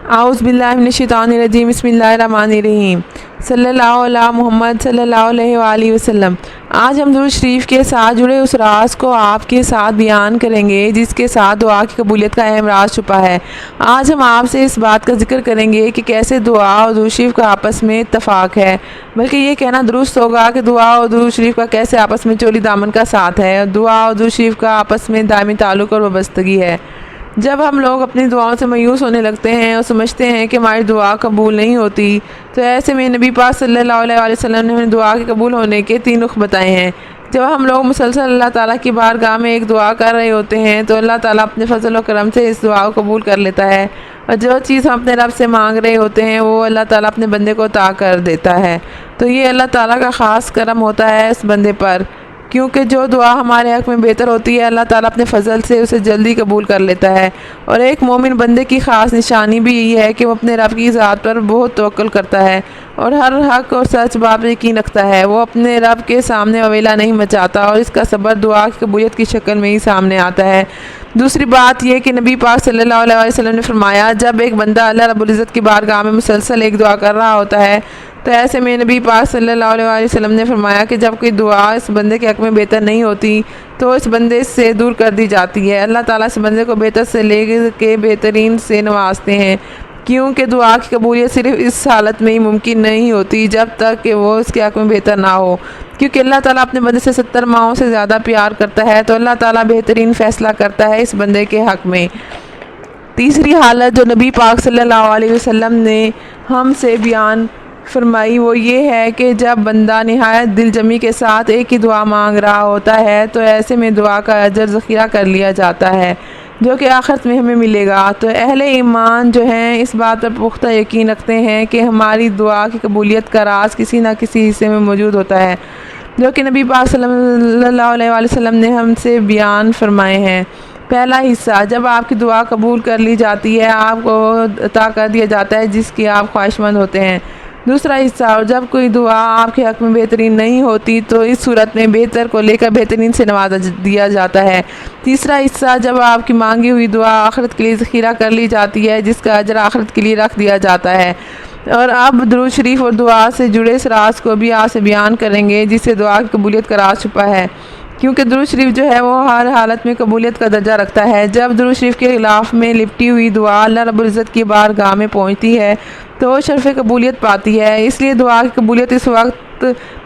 اعوذ باللہ من الشیطان الرجیم بسم اللہ الرحمن الرحیم صلی اللہ علیہ محمد صلی اللہ علیہ وآلہ وسلم۔ آج ہم درود شریف کے ساتھ جڑے اس راز کو آپ کے ساتھ بیان کریں گے جس کے ساتھ دعا کی قبولیت کا اہم راز چھپا ہے۔ آج ہم آپ سے اس بات کا ذکر کریں گے کہ کیسے دعا اور درود شریف کا آپس میں اتفاق ہے، بلکہ یہ کہنا درست ہوگا کہ دعا اور درود شریف کا کیسے آپس میں چولی دامن کا ساتھ ہے، اور دعا اور درود شریف کا آپس میں دائمی تعلق اور وابستگی ہے۔ جب ہم لوگ اپنی دعاؤں سے مایوس ہونے لگتے ہیں اور سمجھتے ہیں کہ ہماری دعا قبول نہیں ہوتی، تو ایسے میں نبی پاک صلی اللہ علیہ وسلم نے ہمیں دعا کے قبول ہونے کے 3 رخ بتائے ہیں۔ جب ہم لوگ مسلسل اللہ تعالیٰ کی بارگاہ میں ایک دعا کر رہے ہوتے ہیں تو اللہ تعالیٰ اپنے فضل و کرم سے اس دعا کو قبول کر لیتا ہے، اور جو چیز ہم اپنے رب سے مانگ رہے ہوتے ہیں وہ اللہ تعالیٰ اپنے بندے کو عطا کر دیتا ہے۔ تو یہ اللہ تعالیٰ کا خاص کرم ہوتا ہے اس بندے پر، کیونکہ جو دعا ہمارے حق میں بہتر ہوتی ہے اللہ تعالیٰ اپنے فضل سے اسے جلدی قبول کر لیتا ہے۔ اور ایک مومن بندے کی خاص نشانی بھی یہی ہے کہ وہ اپنے رب کی ذات پر بہت توکل کرتا ہے اور ہر حق اور سچ بات پر یقین رکھتا ہے۔ وہ اپنے رب کے سامنے اویلا نہیں مچاتا اور اس کا صبر دعا کی قبولیت کی شکل میں ہی سامنے آتا ہے۔ دوسری بات یہ کہ نبی پاک صلی اللہ علیہ وسلم نے فرمایا، جب ایک بندہ اللہ رب العزت کی بارگاہ میں مسلسل ایک دعا کر رہا ہوتا ہے تو ایسے میں نبی پاک صلی اللہ علیہ وسلم نے فرمایا کہ جب کوئی دعا اس بندے کے حق میں بہتر نہیں ہوتی تو اس بندے سے دور کر دی جاتی ہے۔ اللہ تعالیٰ اس بندے کو بہتر سے لے کے بہترین سے نوازتے ہیں، کیونکہ دعا کی قبولیت صرف اس حالت میں ہی ممکن نہیں ہوتی جب تک کہ وہ اس کے حق میں بہتر نہ ہو، کیونکہ اللہ تعالیٰ اپنے بندے سے 70 ماؤں سے زیادہ پیار کرتا ہے، تو اللہ تعالیٰ بہترین فیصلہ کرتا ہے اس بندے کے حق میں۔ تیسری حالت جو نبی پاک صلی اللہ علیہ وسلم نے ہم سے بیان فرمائی وہ یہ ہے کہ جب بندہ نہایت دل جمی کے ساتھ ایک ہی دعا مانگ رہا ہوتا ہے تو ایسے میں دعا کا اجر ذخیرہ کر لیا جاتا ہے جو کہ آخرت میں ہمیں ملے گا۔ تو اہل ایمان جو ہیں اس بات پر پختہ یقین رکھتے ہیں کہ ہماری دعا کی قبولیت کا راز کسی نہ کسی حصے میں موجود ہوتا ہے جو کہ نبی پاک صلی اللہ علیہ وسلم نے ہم سے بیان فرمائے ہیں۔ پہلا حصہ، جب آپ کی دعا قبول کر لی جاتی ہے آپ کو عطا کر دیا جاتا ہے جس کی آپ خواہش مند ہوتے ہیں۔ دوسرا حصہ، اور جب کوئی دعا آپ کے حق میں بہترین نہیں ہوتی تو اس صورت میں بہتر کو لے کر بہترین سے نوازا دیا جاتا ہے۔ تیسرا حصہ، جب آپ کی مانگی ہوئی دعا آخرت کے لیے ذخیرہ کر لی جاتی ہے جس کا اجر آخرت کے لیے رکھ دیا جاتا ہے۔ اور اب درود شریف اور دعا سے جڑے اس راز کو بھی آپ سے بیان کریں گے جس سے دعا کی قبولیت کا راز چھپا ہے، کیونکہ درود شریف جو ہے وہ ہر حالت میں قبولیت کا درجہ رکھتا ہے۔ جب درود شریف کے خلاف میں لپٹی ہوئی دعا اللہ رب العزت کی بارگاہ میں پہنچتی ہے تو وہ شرف قبولیت پاتی ہے، اس لیے دعا کی قبولیت اس وقت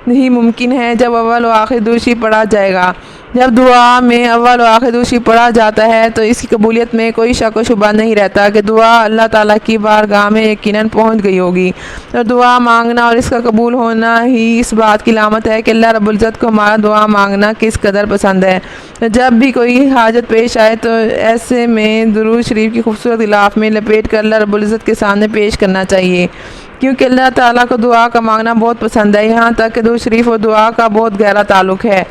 ہی ممکن ہے جب اول و آخر درود شریف پڑھا جائے گا۔ جب دعا میں اول و آخر درود شریف پڑھا جاتا ہے تو اس کی قبولیت میں کوئی شک و شبہ نہیں رہتا کہ دعا اللہ تعالیٰ کی بارگاہ میں یقیناً پہنچ گئی ہوگی، اور دعا مانگنا اور اس کا قبول ہونا ہی اس بات کی علامت ہے کہ اللہ رب العزت کو ہمارا دعا مانگنا کس قدر پسند ہے۔ جب بھی کوئی حاجت پیش آئے تو ایسے میں درود شریف کی خوبصورت غلاف میں لپیٹ کر اللہ رب العزت کے سامنے پیش کرنا چاہیے، کیونکہ اللہ تعالیٰ کو دعا کا مانگنا بہت پسند ہے، یہاں تک کہ درود شریف اور دعا کا بہت گہرا تعلق ہے۔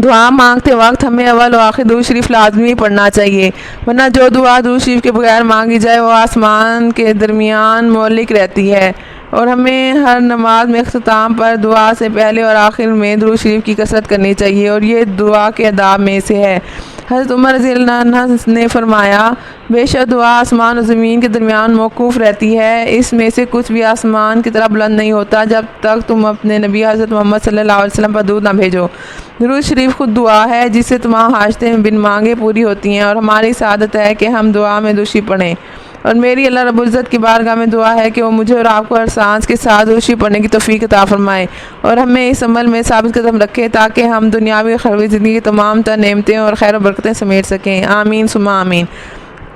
دعا مانگتے وقت ہمیں اول و آخر درود شریف لازمی پڑھنا چاہیے، ورنہ جو دعا درود شریف کے بغیر مانگی جائے وہ آسمان کے درمیان معلق رہتی ہے۔ اور ہمیں ہر نماز میں اختتام پر دعا سے پہلے اور آخر میں درود شریف کی کثرت کرنی چاہیے، اور یہ دعا کے آداب میں سے ہے۔ حضرت عمر رضی اللہ عنہ نے فرمایا، بے شک دعا آسمان و زمین کے درمیان موقوف رہتی ہے، اس میں سے کچھ بھی آسمان کی طرف بلند نہیں ہوتا جب تک تم اپنے نبی حضرت محمد صلی اللہ علیہ وسلم پر درود نہ بھیجو۔ درود شریف خود دعا ہے جس سے تمام حاجتیں بن مانگے پوری ہوتی ہیں، اور ہماری سعادت ہے کہ ہم دعا میں درود شریف پڑھیں۔ اور میری اللہ رب العزت کی بارگاہ میں دعا ہے کہ وہ مجھے اور آپ کو ہر سانس کے ساتھ درود شریف پڑھنے کی توفیق عطا فرمائے اور ہمیں اس عمل میں ثابت قدم رکھے تاکہ ہم دنیاوی اور اخروی زندگی کی تمام تر نعمتیں اور خیر و برکتیں سمیٹ سکیں۔ آمین ثم آمین۔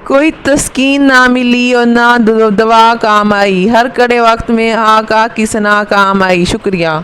کوئی تسکین نہ ملی اور نہ دعا کام آئی، ہر کڑے وقت میں آقا کی ثنا کام آئی۔ شکریہ۔